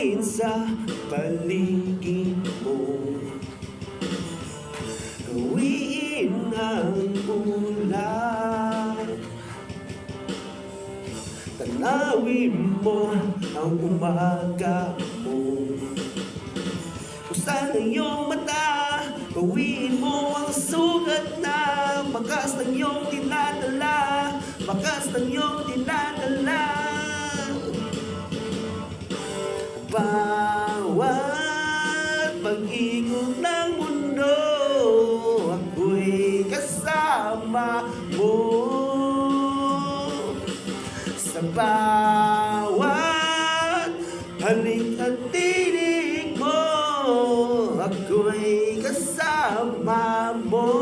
bituin sa paligid mo. Gawin ang ulan, tanawin mo ang umaga mo. Buksan ang iyong mata, bawiin mo ang sugat na bakas ng iyong dinadala, bakas ng iyong dinadala. Bawat pag-ikot ng mundo, ako'y kasama mo. Sa bawat halik at tinig mo, ako'y kasama mo.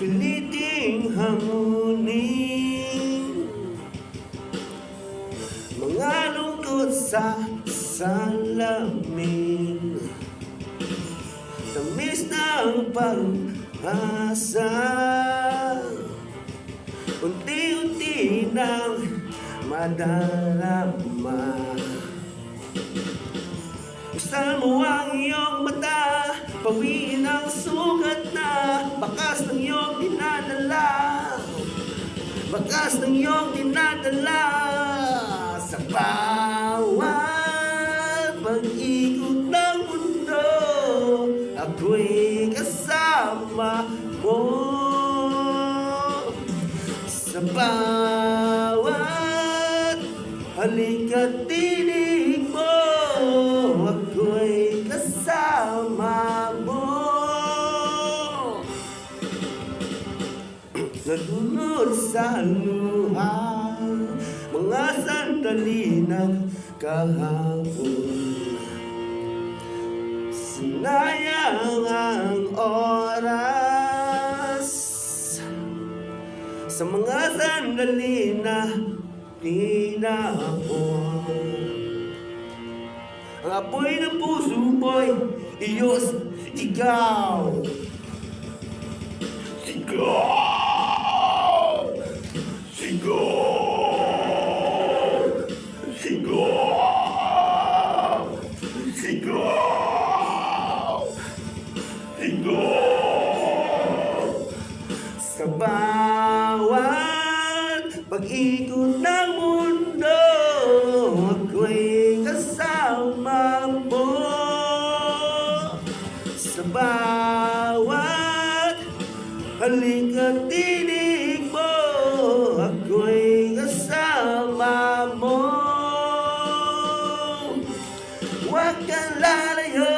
Piliting hamunin mga lungkot sa salamin, tamis ng pag-asa, unti-unti nang madarama. Buksan mo ang iyong mata, pawiin ang sugat na bakas ng iyong dinadala, bakas ng iyong dinadala. Sa bawat pag-ikot ng mundo, ako'y kasama mo. Sa bawat halik at tinig mo, ako'y kasama mo. Nalunod sa luha mga sandali ng kahapon, sinayang ang oras sa mga sandali na tinapon. Ang apoy ng puso mo'y iyos ikaw. Sigaw! Sigaw! Sigaw! Sigaw! Sigaw! Sa bawat pag-ikot ng mundo, ako'y kasama mo. Sa bawat halik at tinig mo, ako'y kasama mo. Huwag kang lalayo